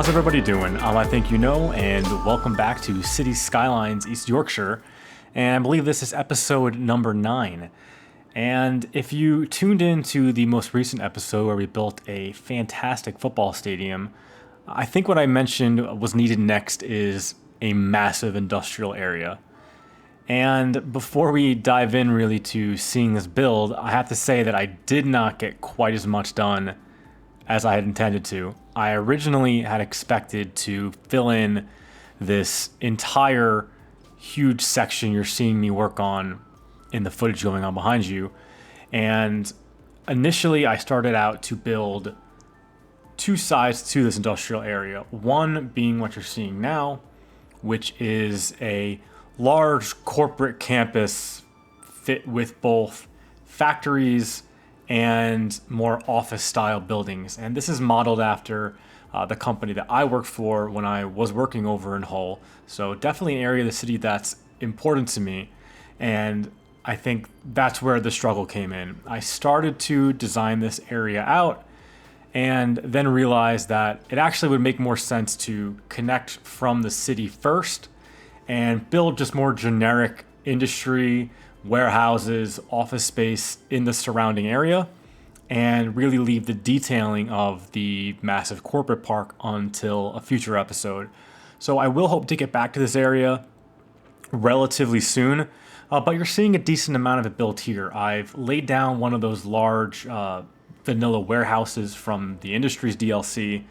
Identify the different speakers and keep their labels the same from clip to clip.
Speaker 1: How's everybody doing? I think you know, and welcome back to Cities Skylines, East Yorkshire. And I believe this is episode number 9. And if you tuned in to the most recent episode where we built a fantastic football stadium, I think what I mentioned was needed next is a massive industrial area. And before we dive in really to seeing this build, I have to say that I did not get quite as much done as I had intended to. I originally had expected to fill in this entire huge section you're seeing me work on in the footage going on behind you. And initially I started out to build two sides to this industrial area. One being what you're seeing now, which is a large corporate campus fit with both factories and more office style buildings. And this is modeled after the company that I worked for when I was working over in Hull. So definitely an area of the city that's important to me. And I think that's where the struggle came in. I started to design this area out and then realized that it actually would make more sense to connect from the city first and build just more generic industry, warehouses, office space in the surrounding area, and really leave the detailing of the massive corporate park until a future episode. So I will hope to get back to this area relatively soon, but you're seeing a decent amount of it built here. I've laid down one of those large vanilla warehouses from the Industries DLC,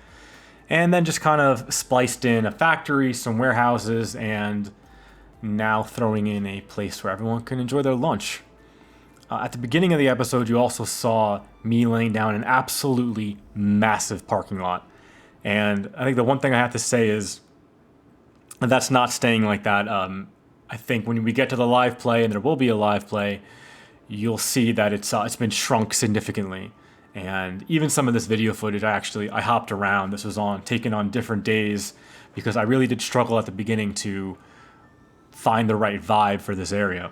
Speaker 1: and then just kind of spliced in a factory, some warehouses, and now throwing in a place where everyone can enjoy their lunch. At the beginning of the episode, you also saw me laying down an absolutely massive parking lot. And I think the one thing I have to say is that's not staying like that. I think when we get to the live play, and there will be a live play, you'll see that it's been shrunk significantly. And even some of this video footage, I hopped around. This was taken on different days because I really did struggle at the beginning to find the right vibe for this area.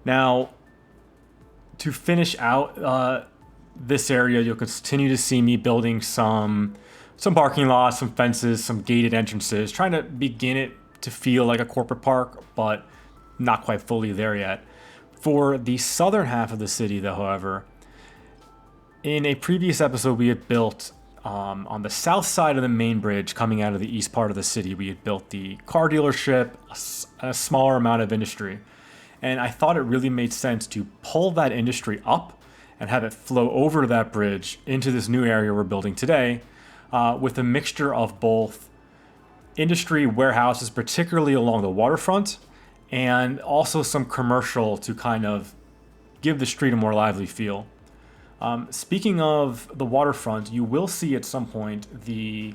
Speaker 1: Now, to finish out this area, you'll continue to see me building some parking lots, some fences, some gated entrances, trying to begin it to feel like a corporate park, but not quite fully there yet. For the southern half of the city, though, however, in a previous episode, we had built on the south side of the main bridge coming out of the east part of the city, we had built the car dealership, a smaller amount of industry. And I thought it really made sense to pull that industry up and have it flow over that bridge into this new area we're building today, with a mixture of both industry warehouses, particularly along the waterfront, and also some commercial to kind of give the street a more lively feel. Speaking of the waterfront, you will see at some point the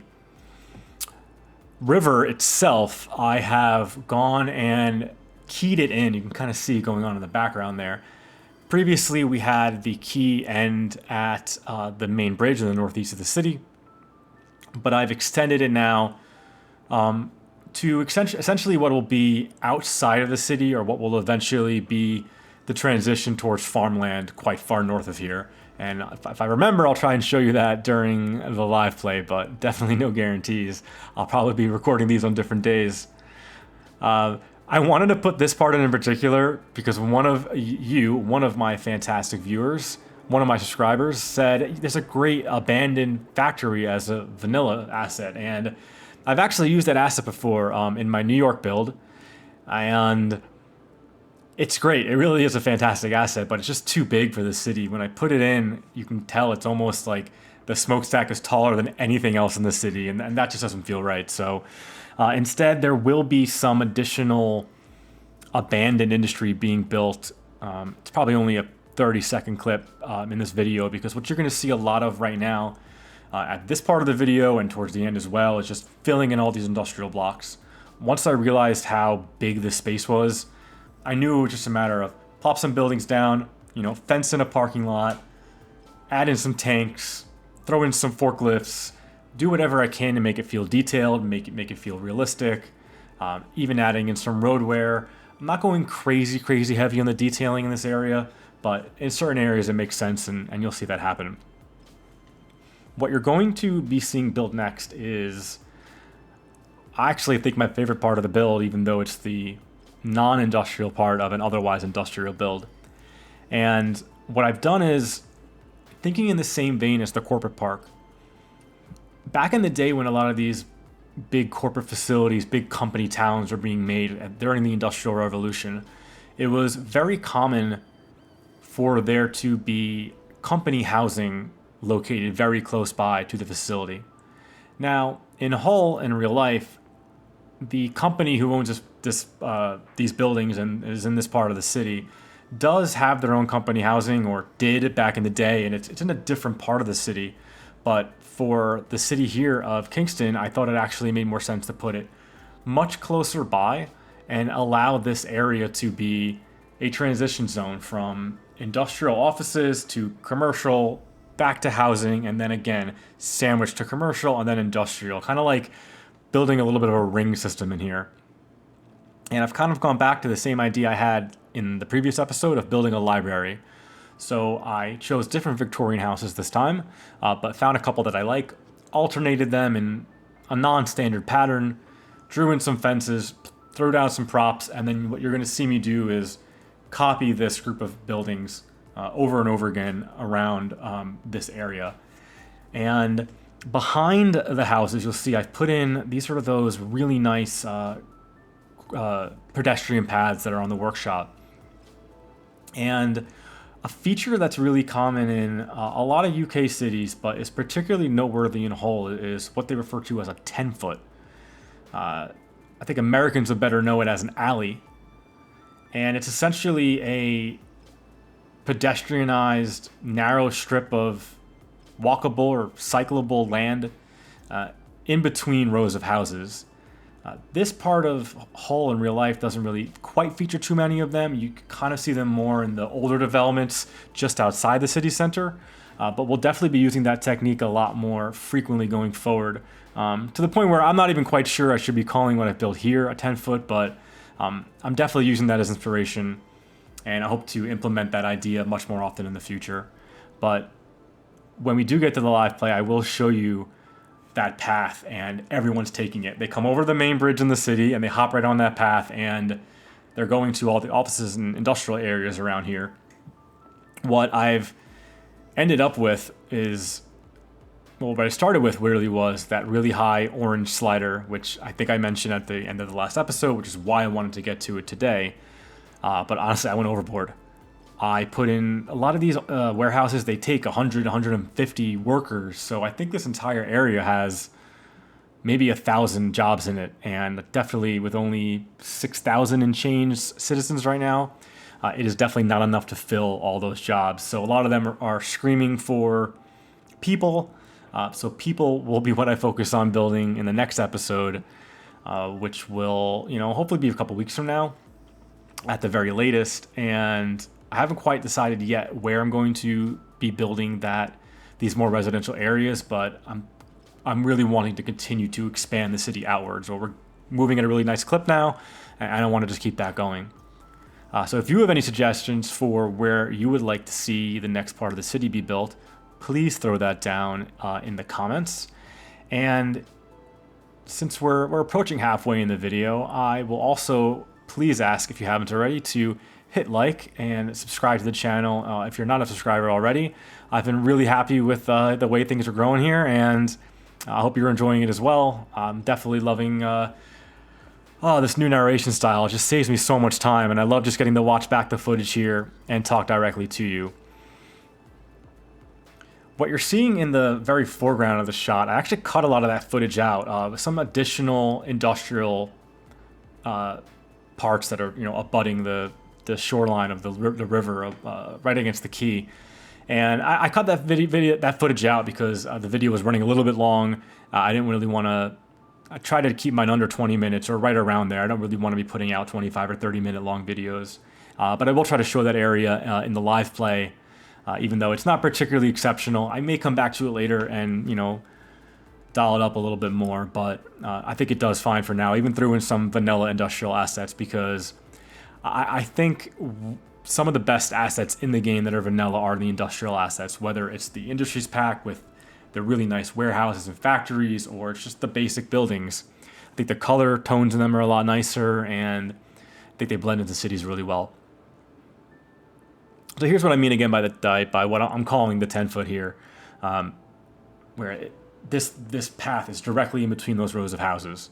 Speaker 1: river itself. I have gone and keyed it in. You can kind of see it going on in the background there. Previously, we had the key end at the main bridge in the northeast of the city, but I've extended it now to essentially what will be outside of the city, or what will eventually be the transition towards farmland quite far north of here. And if I remember, I'll try and show you that during the live play, but definitely no guarantees. I'll probably be recording these on different days. I wanted to put this part in particular because one of my fantastic viewers, one of my subscribers, said there's a great abandoned factory as a vanilla asset. And I've actually used that asset before in my New York build. And it's great. It really is a fantastic asset, but it's just too big for the city. When I put it in, you can tell it's almost like the smokestack is taller than anything else in the city, and that just doesn't feel right. So instead, there will be some additional abandoned industry being built. It's probably only a 30-second clip in this video, because what you're going to see a lot of right now at this part of the video and towards the end as well is just filling in all these industrial blocks. Once I realized how big this space was, I knew it was just a matter of plop some buildings down, fence in a parking lot, add in some tanks, throw in some forklifts, do whatever I can to make it feel detailed, make it feel realistic, even adding in some road wear. I'm not going crazy heavy on the detailing in this area, but in certain areas it makes sense, and you'll see that happen. What you're going to be seeing build next is, I actually think, my favorite part of the build, even though it's the non-industrial part of an otherwise industrial build. And what I've done is, thinking in the same vein as the corporate park, back in the day when a lot of these big corporate facilities, big company towns were being made during the Industrial Revolution, it was very common for there to be company housing located very close by to the facility. Now, in Hull, in real life, the company who owns these buildings and is in this part of the city does have their own company housing, or did back in the day, and it's in a different part of the city. But for the city here of Kingston, I thought it actually made more sense to put it much closer by and allow this area to be a transition zone from industrial offices to commercial, back to housing, and then again sandwiched to commercial and then industrial, kind of like building a little bit of a ring system in here. And I've kind of gone back to the same idea I had in the previous episode of building a library. So I chose different Victorian houses this time, but found a couple that I like, alternated them in a non-standard pattern, drew in some fences, threw down some props, and then what you're going to see me do is copy this group of buildings over and over again around this area. And behind the houses, you'll see I've put in these sort of those really nice pedestrian paths that are on the workshop. And a feature that's really common in a lot of UK cities, but is particularly noteworthy in Hull, is what they refer to as a 10-foot. I think Americans would better know it as an alley. And it's essentially a pedestrianized, narrow strip of walkable or cyclable land in between rows of houses. This part of Hull in real life doesn't really quite feature too many of them. You kind of see them more in the older developments just outside the city center. But we'll definitely be using that technique a lot more frequently going forward. To the point where I'm not even quite sure I should be calling what I've built here a 10-foot, but I'm definitely using that as inspiration. And I hope to implement that idea much more often in the future. But when we do get to the live play, I will show you that path, and everyone's taking it. They come over the main bridge in the city and they hop right on that path, and they're going to all the offices and industrial areas around here. What I've ended up with is, well, what I started with really was that really high orange slider, which I think I mentioned at the end of the last episode, which is why I wanted to get to it today. But honestly, I went overboard. I put in a lot of these warehouses, they take 100, 150 workers. So I think this entire area has maybe 1,000 jobs in it. And definitely with only 6,000 and change citizens right now, it is definitely not enough to fill all those jobs. So a lot of them are screaming for people. So people will be what I focus on building in the next episode, which will, hopefully be a couple weeks from now at the very latest. And I haven't quite decided yet where I'm going to be building these more residential areas, but I'm really wanting to continue to expand the city outwards. Or we're moving at a really nice clip now, and I want to just keep that going. So if you have any suggestions for where you would like to see the next part of the city be built, please throw that down in the comments. And since we're approaching halfway in the video, I will also please ask, if you haven't already, to hit like and subscribe to the channel if you're not a subscriber already. I've been really happy with the way things are growing here, and I hope you're enjoying it as well. I'm definitely loving this new narration style. It just saves me so much time, and I love just getting to watch back the footage here and talk directly to you. What you're seeing in the very foreground of the shot, I actually cut a lot of that footage out with some additional industrial parts that are abutting the shoreline of the river right against the quay. And I cut that footage out because the video was running a little bit long. I didn't really want to. I try to keep mine under 20 minutes or right around there. I don't really want to be putting out 25 or 30 minute long videos. But I will try to show that area in the live play, even though it's not particularly exceptional. I may come back to it later and dial it up a little bit more, but I think it does fine for now. Even threw in some vanilla industrial assets because I think some of the best assets in the game that are vanilla are the industrial assets, whether it's the Industries pack with the really nice warehouses and factories, or it's just the basic buildings. I think the color tones in them are a lot nicer, and I think they blend into cities really well. So here's what I mean again by what I'm calling the 10-foot here, where this path is directly in between those rows of houses.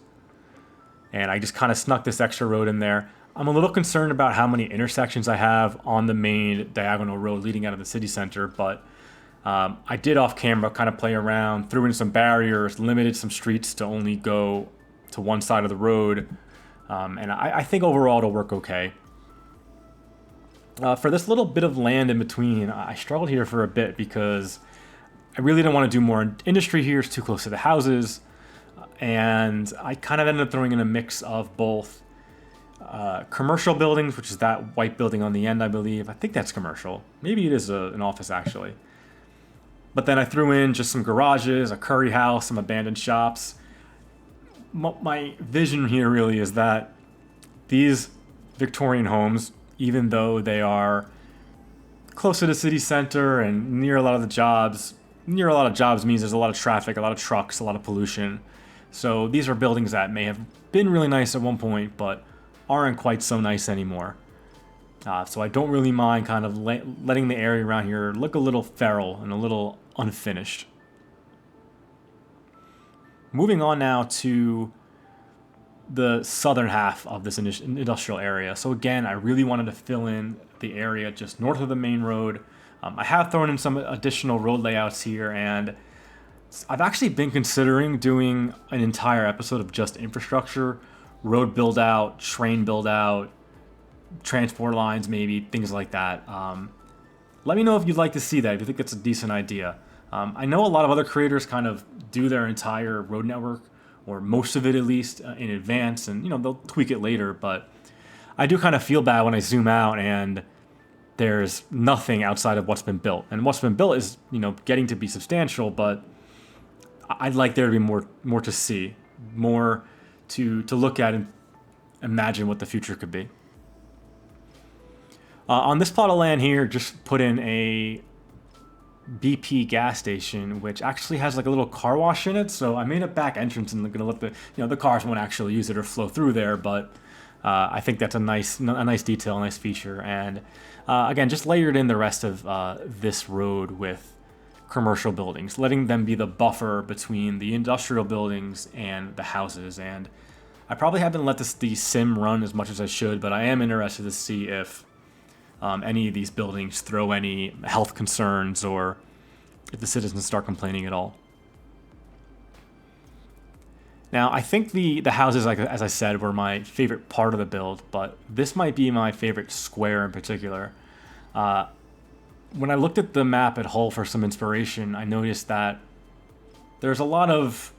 Speaker 1: And I just kind of snuck this extra road in there. I'm a little concerned about how many intersections I have on the main diagonal road leading out of the city center, but I did off camera kind of play around, threw in some barriers, limited some streets to only go to one side of the road, and I think overall it'll work okay. For this little bit of land in between, I struggled here for a bit because I really didn't want to do more industry here. It's too close to the houses, and I kind of ended up throwing in a mix of both commercial buildings, which is that white building on the end, I believe. I think that's commercial. Maybe it is an office, actually. But then I threw in just some garages, a curry house, some abandoned shops. My vision here really is that these Victorian homes, even though they are close to the city center and near a lot of jobs means there's a lot of traffic, a lot of trucks, a lot of pollution. So these are buildings that may have been really nice at one point, but aren't quite so nice anymore. So I don't really mind kind of letting the area around here look a little feral and a little unfinished. Moving on now to the southern half of this industrial area. So again, I really wanted to fill in the area just north of the main road. I have thrown in some additional road layouts here, and I've actually been considering doing an entire episode of just infrastructure, road build out, train build out, transport lines, maybe things like that. Let me know if you'd like to see that, if you think it's a decent idea. I know a lot of other creators kind of do their entire road network, or most of it at least, in advance, and they'll tweak it later, but I do kind of feel bad when I zoom out and there's nothing outside of what's been built. And what's been built is, getting to be substantial, but I'd like there to be more to see, more to look at and imagine what the future could be. On this plot of land here, just put in a BP gas station, which actually has like a little car wash in it. So I made a back entrance and gonna let the cars won't actually use it or flow through there, but I think that's a nice detail, a nice feature. And again, just layered in the rest of this road with commercial buildings, letting them be the buffer between the industrial buildings and the houses. And I probably haven't let the sim run as much as I should, but I am interested to see if any of these buildings throw any health concerns, or if the citizens start complaining at all. Now, I think the houses, like as I said, were my favorite part of the build, but this might be my favorite square in particular. When I looked at the map at Hull for some inspiration, I noticed that there's a lot of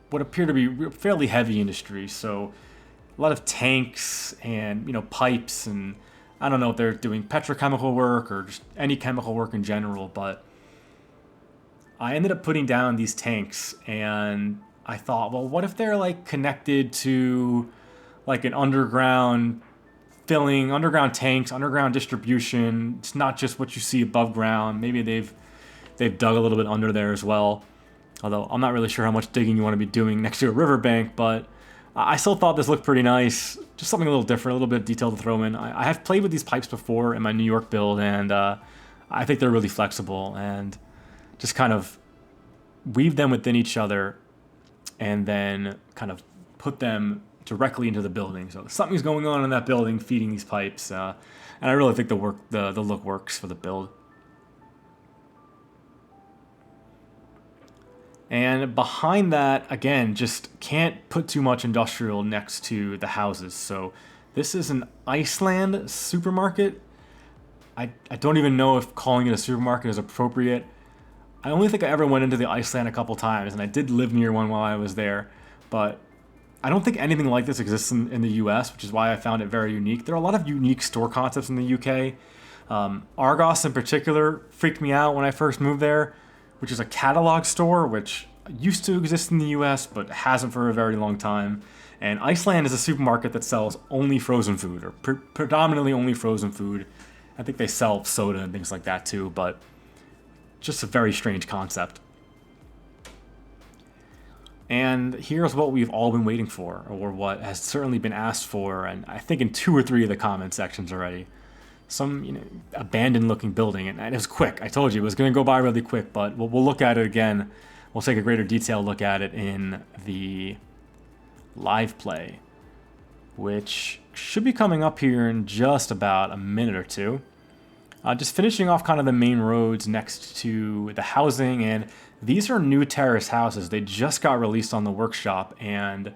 Speaker 1: what appear to be fairly heavy industry. So a lot of tanks and pipes, and I don't know if they're doing petrochemical work or just any chemical work in general, but I ended up putting down these tanks, and I thought, well, what if they're like connected to like an underground filling, underground tanks, underground distribution. It's not just what you see above ground. Maybe they've dug a little bit under there as well. Although I'm not really sure how much digging you want to be doing next to a riverbank, but I still thought this looked pretty nice. Just something a little different, a little bit of detail to throw in. I have played with these pipes before in my New York build, and I think they're really flexible, and just kind of weave them within each other and then kind of put them directly into the building. So something's going on in that building feeding these pipes, and I really think the look works for the build. And behind that, again, just can't put too much industrial next to the houses. So this is an Iceland supermarket. I don't even know if calling it a supermarket is appropriate. I only think I ever went into the Iceland a couple times, and I did live near one while I was there. But I don't think anything like this exists in the US, which is why I found it very unique. There are a lot of unique store concepts in the UK. Argos in particular freaked me out when I first moved there, which is a catalog store, which used to exist in the US, but hasn't for a very long time. And Iceland is a supermarket that sells only frozen food, or predominantly only frozen food. I think they sell soda and things like that too, but just a very strange concept. And here's what we've all been waiting for, or what has certainly been asked for, and I think in 2 or 3 of the comment sections already. Some, abandoned looking building, and it was quick. I told you it was going to go by really quick, but we'll look at it again. We'll take a greater detailed look at it in the live play, which should be coming up here in just about a minute or two. Just finishing off kind of the main roads next to the housing, and these are new terrace houses. They just got released on the workshop, and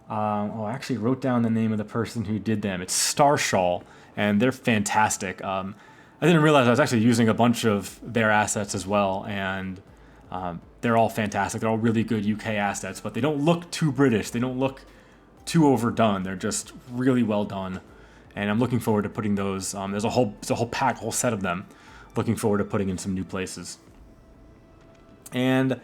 Speaker 1: I actually wrote down the name of the person who did them. It's Starshall, and they're fantastic. I didn't realize I was actually using a bunch of their assets as well, and they're all fantastic. They're all really good UK assets, but they don't look too British. They don't look too overdone. They're just really well done, and I'm looking forward to putting those. There's a whole set of them. Looking forward to putting in some new places. And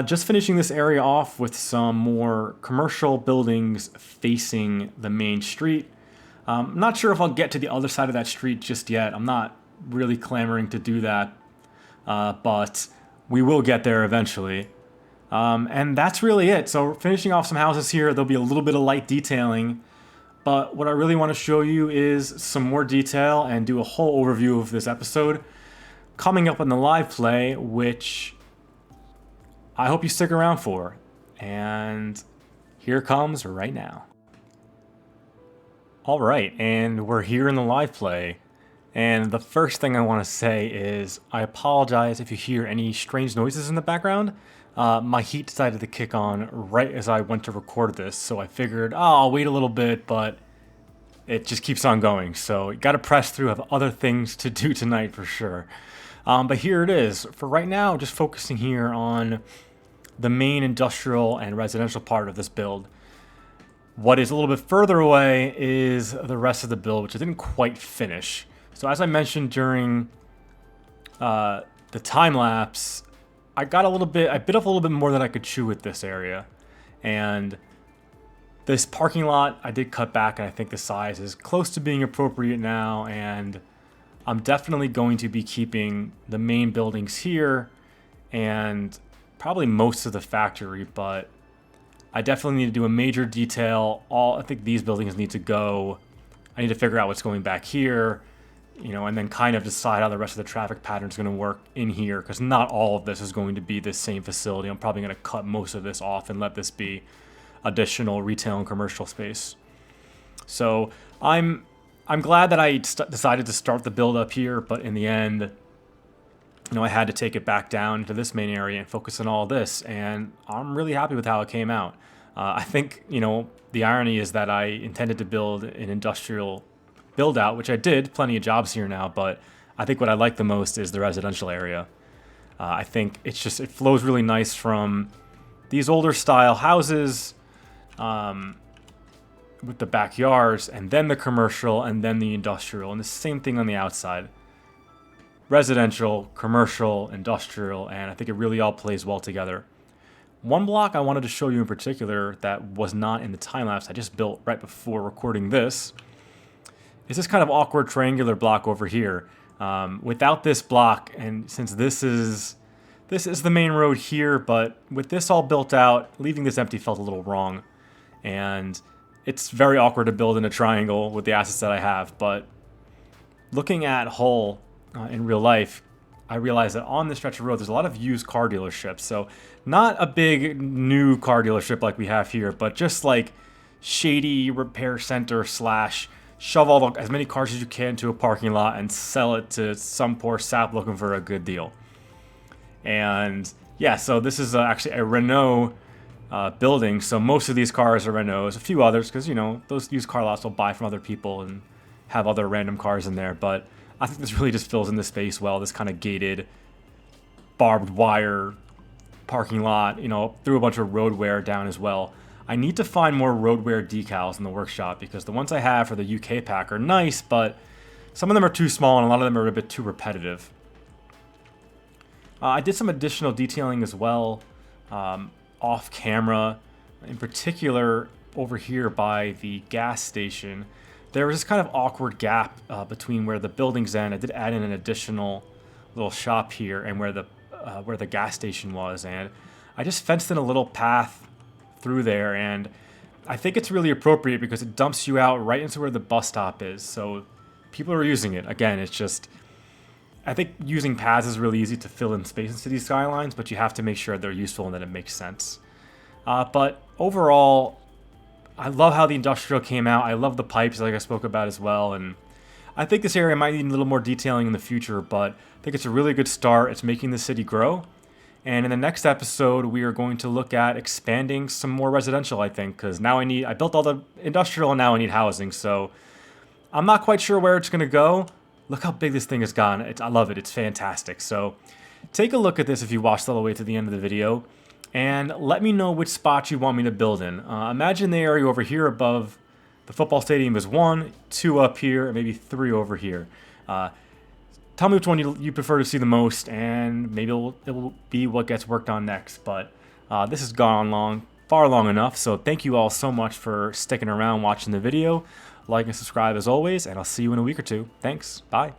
Speaker 1: just finishing this area off with some more commercial buildings facing the main street. I'm not sure if I'll get to the other side of that street just yet. I'm not really clamoring to do that, but we will get there eventually. And that's really it. So finishing off some houses here, there'll be a little bit of light detailing, but what I really want to show you is some more detail and do a whole overview of this episode coming up in the live play, which I hope you stick around for. And here comes right now. All right, and we're here in the live play. And the first thing I want to say is I apologize if you hear any strange noises in the background. My heat decided to kick on right as I went to record this, so I figured, I'll wait a little bit, but it just keeps on going. So you got to press through. I have other things to do tonight for sure. But here it is. For right now, just focusing here on the main industrial and residential part of this build. What is a little bit further away is the rest of the build, which I didn't quite finish. So as I mentioned during the time lapse, I bit off a little bit more than I could chew with this area. And this parking lot, I did cut back, and I think the size is close to being appropriate now. And I'm definitely going to be keeping the main buildings here and probably most of the factory, but I definitely need to do a major detail. I think these buildings need to go. I need to figure out what's going back here, and then kind of decide how the rest of the traffic pattern is going to work in here, because not all of this is going to be the same facility. I'm probably going to cut most of this off and let this be additional retail and commercial space. So I'm glad that I decided to start the build up here, but in the end, I had to take it back down to this main area and focus on all this, and I'm really happy with how it came out. I think, the irony is that I intended to build an industrial build out, which I did, plenty of jobs here now, but I think what I like the most is the residential area. I think it flows really nice from these older style houses with the backyards, and then the commercial, and then the industrial, and the same thing on the outside. Residential, commercial, industrial, and I think it really all plays well together. One block I wanted to show you in particular that was not in the time-lapse I just built right before recording this is this kind of awkward triangular block over here. Without this block, and since this is the main road here, but with this all built out, leaving this empty felt a little wrong. And it's very awkward to build in a triangle with the assets that I have, but looking at Hull in real life, I realized that on this stretch of road, there's a lot of used car dealerships. So not a big new car dealership like we have here, but just like shady repair center / shove as many cars as you can to a parking lot and sell it to some poor sap looking for a good deal. And yeah, so this is actually a Renault building. So most of these cars are Renaults, a few others, because those used car lots will buy from other people and have other random cars in there. But I think this really just fills in the space well, this kind of gated, barbed wire parking lot, threw a bunch of road wear down as well. I need to find more road wear decals in the workshop, because the ones I have for the UK pack are nice, but some of them are too small and a lot of them are a bit too repetitive. I did some additional detailing as well, off camera, in particular over here by the gas station. There was this kind of awkward gap between where the buildings end. I did add in an additional little shop here and where the gas station was, and I just fenced in a little path through there, and I think it's really appropriate because it dumps you out right into where the bus stop is. So people are using it. Again, it's just, I think using paths is really easy to fill in space in Cities Skylines, but you have to make sure they're useful and that it makes sense. But overall, I love how the industrial came out. I love the pipes, like I spoke about as well, and I think this area might need a little more detailing in the future, but I think it's a really good start. It's making the city grow. And in the next episode, we are going to look at expanding some more residential, I think, because now I built all the industrial and now I need housing. So I'm not quite sure where it's going to go. Look how big this thing has gotten. I love it. It's fantastic. So take a look at this if you watched all the way to the end of the video, and let me know which spot you want me to build in. Imagine the area over here above the football stadium is 1, 2 up here, and maybe 3 over here. Tell me which one you prefer to see the most, and maybe it will be what gets worked on next. But this has gone far long enough, so thank you all so much for sticking around watching the video. Like and subscribe as always, and I'll see you in a week or two. Thanks. Bye.